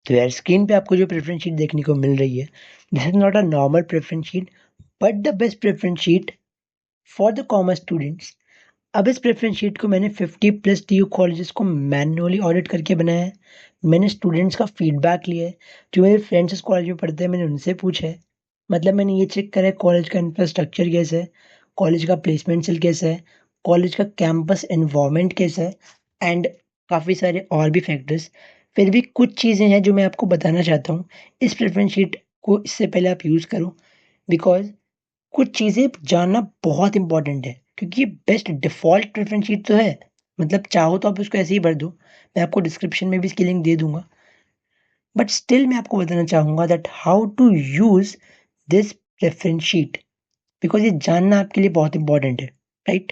तो यार स्क्रीन पे आपको जो प्रेफरेंस शीट देखने को मिल रही है, this is not a normal preference sheet but the best preference sheet for the commerce students. अब इस प्रेफरेंस शीट को मैंने 50+ टीयू कॉलेजेस को मैन्युअली ऑडिट करके बनाया है। मैंने स्टूडेंट्स का फीडबैक लिया है, जो मेरे फ्रेंड्स इस कॉलेज में पढ़ते हैं मैंने उनसे पूछा है। मतलब मैंने ये चेक करा है कॉलेज का इंफ्रास्ट्रक्चर कैसा है, कॉलेज का प्लेसमेंट सेल कैसा है, कॉलेज का कैंपस एनवायरनमेंट कैसा है, एंड काफ़ी सारे और भी फैक्टर्स। फिर भी कुछ चीज़ें हैं जो मैं आपको बताना चाहता हूँ। इस प्रेफरेंस शीट को इससे पहले आप यूज़ करो, बिकॉज कुछ चीज़ें जानना बहुत इंपॉर्टेंट है, क्योंकि ये बेस्ट डिफ़ॉल्ट प्रेफ़रेंस शीट तो है। मतलब चाहो तो आप उसको ऐसे ही भर दो, मैं आपको डिस्क्रिप्शन में भी इसकी लिंक दे दूँगा। बट स्टिल मैं आपको बताना चाहूँगा that how to use this preference sheet, because ये जानना आपके लिए बहुत इंपॉर्टेंट है, राइट?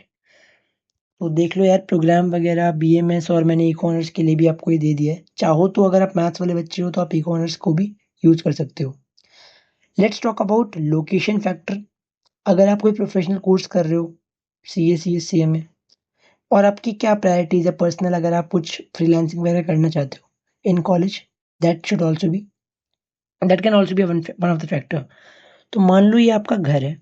तो देख लो यार, प्रोग्राम वगैरह बीएमएस और मैंने ई-कॉमर्स के लिए भी आपको ये दे दिया है। चाहो तो अगर आप मैथ्स वाले बच्चे हो तो आप ई-कॉमर्स को भी यूज़ कर सकते हो। Let's talk about location factor. अगर आप कोई प्रोफ़ेशनल कोर्स कर रहे हो, सीए, सीएस, सीएमए, और आपकी क्या प्रायोरिटीज़ है पर्सनल, अगर आप कुछ फ्रीलांसिंग वगैरह करना चाहते हो in college, that should also be, that can also be one of the factor. तो मान लो ये आपका घर है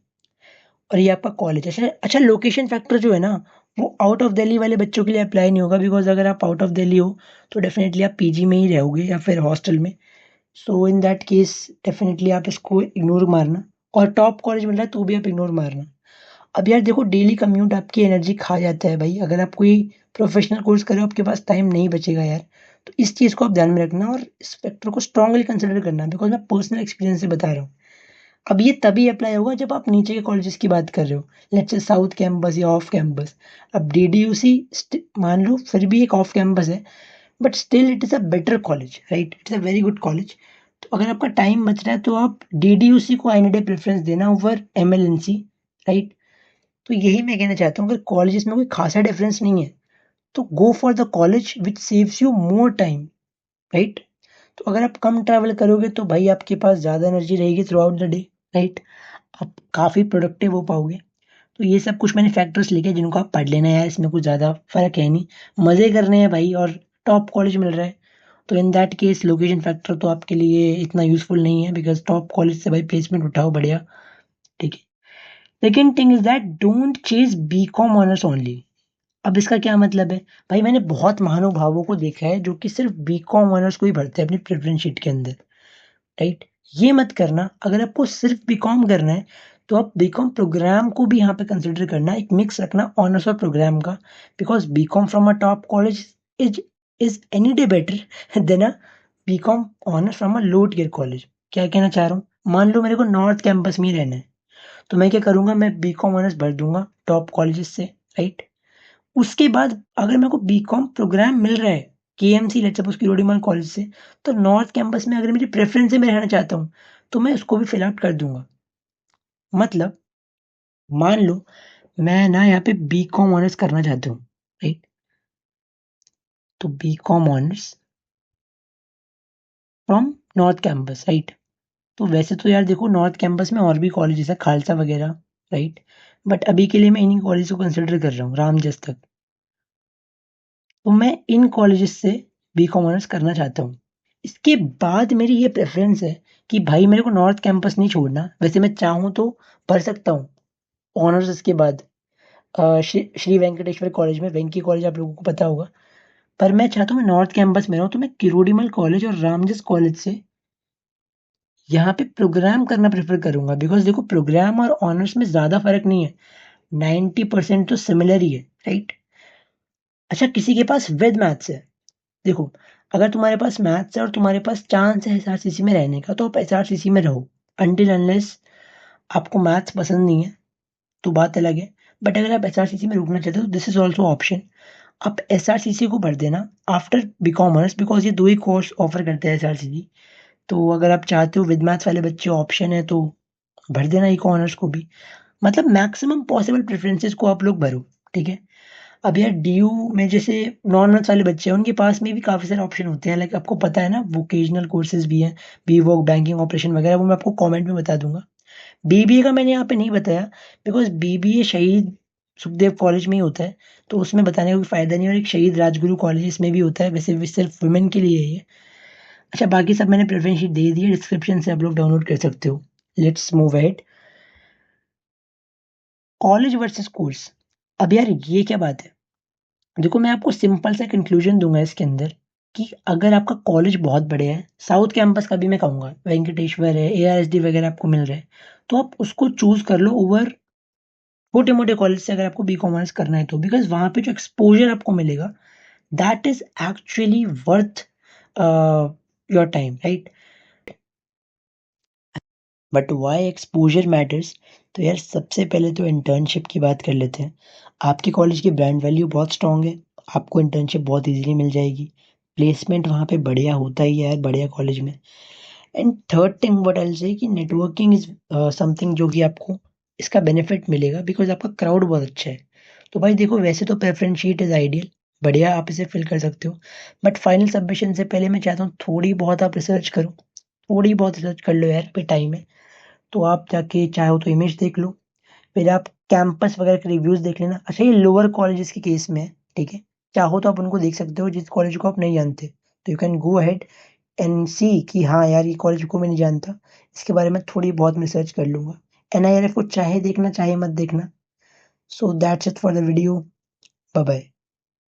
और ये आपका कॉलेज है। अच्छा अच्छा, लोकेशन फैक्टर जो है ना, वो आउट ऑफ दिल्ली वाले बच्चों के लिए अप्लाई नहीं होगा, बिकॉज अगर आप आउट ऑफ दिल्ली हो तो डेफिनेटली आप पीजी में ही रहोगे या फिर हॉस्टल में। सो इन दैट केस डेफिनेटली आप इसको इग्नोर मारना, और टॉप कॉलेज मिल रहा है तो भी आप इग्नोर मारना। अब यार देखो, डेली कम्यूट आपकी एनर्जी खा जाता है भाई। अगर आप कोई प्रोफेशनल कोर्स कर रहे हो आपके पास टाइम नहीं बचेगा यार। तो इस चीज़ को आप ध्यान में रखना और इस फैक्टर को स्ट्रांगली कंसिडर करना, बिकॉज मैं पर्सनल एक्सपीरियंस से बता रहा हूँ। अब ये तभी अप्लाई होगा जब आप नीचे के कॉलेजेस की बात कर रहे हो, लेट्स से साउथ कैंपस या ऑफ कैंपस। अब डीडीयूसी मान लो फिर भी एक ऑफ कैंपस है, but still it is a better college, right? It's a very good college. तो अगर आपका टाइम बच रहा है तो आप डीडीयूसी को एनी डे प्रेफरेंस देना ओवर एमएलएनसी, राइट? तो यही मैं कहना चाहता हूँ, अगर कॉलेजेस में कोई खासा डिफरेंस नहीं है तो go for the college which saves you more time, right? तो अगर आप कम ट्रैवल करोगे तो भाई आपके पास ज़्यादा एनर्जी रहेगी through out the day, right? आप काफ़ी प्रोडक्टिव हो पाओगे। तो ये सब कुछ मैंने फैक्टर्स लिखे जिनको आप पढ़ लेना यार, इसमें कुछ ज़्यादा फ़र्क है नहीं। मज़े करने हैं भाई, और टॉप कॉलेज मिल रहा है। तो in that case location factor तो आपके लिए इतना यूज़फुल नहीं है, बिकॉज़ टॉप कॉलेज से भाई प्लेसमेंट उठाओ बढ़िया, ठीक है? Second thing is that don't chase BCom honours only. अब इसका क्या मतलब है? भाई मैंने बहुत महानुभावों को देखा है जो कि सिर्फ़ बीकॉम ऑनर्स को ही भरते हैं अपनी प्रेफ़रेंस शीट के अंदर, राइट? ये मत करना। अगर आपको सिर्फ़ बीकॉम करना है, तो आप बीकॉम प्रोग्राम को भी यहाँ पे कंसिडर करना, एक मिक्स रखना ऑनर्स और प्रोग्राम का, because BCom from a top college is is any day better than a BCom honours from a low tier college. क्या कहना चाह रहा हूँ? मान लो मेरे को नॉर्थ कैंपस में ही रहना है, तो मैं क्या करूँगा, मैं बीकॉम ऑनर्स भर दूँगा टॉप कॉलेजेस से, राइट? उसके बाद अगर मेरे को बीकॉम प्रोग्राम मिल रहा है KMC, let's suppose Kirorimal college से, तो नॉर्थ कैंपस में अगर मेरी प्रेफरेंस है, मैं रहना चाहता हूँ, तो मैं उसको भी फिल आउट कर दूंगा। मतलब मान लो मैं ना यहाँ पे बीकॉम ऑनर्स करना चाहता हूँ, राइट? तो BCom honours from north campus, right? तो वैसे तो यार देखो, नॉर्थ कैंपस में और भी कॉलेजेस है, खालसा वगैरह, राइट? बट अभी के लिए मैं इन्हीं कॉलेज को कंसिडर कर रहा हूँ, रामजस तक। तो मैं इन कॉलेजेस से बीकॉम ऑनर्स करना चाहता हूँ। इसके बाद मेरी ये प्रेफ़रेंस है कि भाई मेरे को नॉर्थ कैंपस नहीं छोड़ना। वैसे मैं चाहूँ तो भर सकता हूँ ऑनर्स इसके बाद श्री श्री वेंकटेश्वर कॉलेज में, वेंकी कॉलेज आप लोगों को पता होगा। पर मैं चाहता हूँ मैं नॉर्थ कैंपस में रहूँ, तो मैं किरोड़ीमल कॉलेज और रामजस कॉलेज से यहाँ पे प्रोग्राम करना प्रेफ़र करूँगा, बिकॉज़ देखो प्रोग्राम और ऑनर्स में ज़्यादा फ़र्क नहीं है, 90% तो सिमिलर ही है, राइट? अच्छा, किसी के पास विद मैथ्स है, देखो, अगर तुम्हारे पास मैथ्स है और तुम्हारे पास चांस है एसआरसीसी में रहने का, तो आप एसआरसीसी में रहो अनटिल अनलेस आपको मैथ्स पसंद नहीं है, तो बात अलग है। बट अगर आप एसआरसीसी में रुकना चाहते हो तो दिस इज ऑल्सो ऑप्शन। आप एसआरसीसी को भर देना आफ्टर बीकॉम ऑनर्स, बिकॉज ये दो ही कोर्स ऑफर करते हैं एसआरसीसी। तो अगर आप चाहते हो विद मैथ्स वाले बच्चे ऑप्शन है, तो भर देना इको ऑनर्स को भी। मतलब मैक्सिमम पॉसिबल प्रेफरेंसेस को आप लोग भरो, ठीक है? अब यार डीयू में जैसे नॉन मैथ्स वाले बच्चे हैं, उनके पास में भी काफ़ी सारे ऑप्शन होते हैं, लाइक आपको पता है ना, वोकेशनल कोर्सेज भी हैं, बीवॉक, बैंकिंग ऑपरेशन वगैरह, वो मैं आपको कमेंट में बता दूंगा। बीबीए का मैंने यहाँ पे नहीं बताया, बिकॉज बीबीए शहीद सुखदेव कॉलेज में ही होता है, तो उसमें बताने का कोई फ़ायदा नहीं। और एक शहीद राजगुरु कॉलेज इसमें भी होता है, वैसे भी सिर्फ वुमेन के लिए है ये। अच्छा, बाकी सब मैंने प्रेफरेंस शीट दे दी है, डिस्क्रिप्शन से आप लोग डाउनलोड कर सकते हो। Let's move ahead. College versus course. अब यार ये क्या बात है? देखो, मैं आपको सिंपल सा कंक्लूजन दूंगा इसके अंदर कि अगर आपका कॉलेज बहुत बढ़िया है, साउथ कैंपस का भी मैं कहूँगा, वेंकटेश्वर है, एआरएसडी वगैरह आपको मिल रहा है, तो आप उसको चूज कर लो ओवर छोटे मोटे कॉलेज से, अगर आपको बी कॉमर्स करना है तो, बिकॉज वहां पे जो एक्सपोजर आपको मिलेगा that is actually worth your time, right? But why exposure matters? तो यार सबसे पहले तो इंटर्नशिप की बात कर लेते हैं। आपके कॉलेज की ब्रांड वैल्यू बहुत स्ट्रांग है, आपको इंटर्नशिप बहुत इजीली मिल जाएगी। प्लेसमेंट वहाँ पे बढ़िया होता ही है यार, बढ़िया कॉलेज में। And third thing what I will say कि नेटवर्किंग इज समथिंग जो कि आपको इसका बेनिफिट मिलेगा, बिकॉज आपका क्राउड बहुत अच्छा है। तो भाई देखो, वैसे तो प्रेफरेंस शीट इज आइडियल, बढ़िया आप इसे फिल कर सकते हो। बट फाइनल सबमिशन से पहले मैं चाहता हूँ थोड़ी बहुत आप रिसर्च करो, थोड़ी बहुत रिसर्च कर लो यार, पे टाइम है तो आप जाके चाहो तो इमेज देख लो, फिर आप कैंपस वगैरह के रिव्यूज देख लेना। अच्छा, ये लोअर कॉलेजेस के केस में है, ठीक है? चाहो तो आप उनको देख सकते हो जिस कॉलेज को आप नहीं जानते, तो you can go ahead and see कि हाँ यार, ये कॉलेज को मैं नहीं जानता, इसके बारे में थोड़ी बहुत रिसर्च कर लूंगा। एनआईआरएफ को चाहे देखना चाहे मत देखना। So that's it for the video. Bye bye.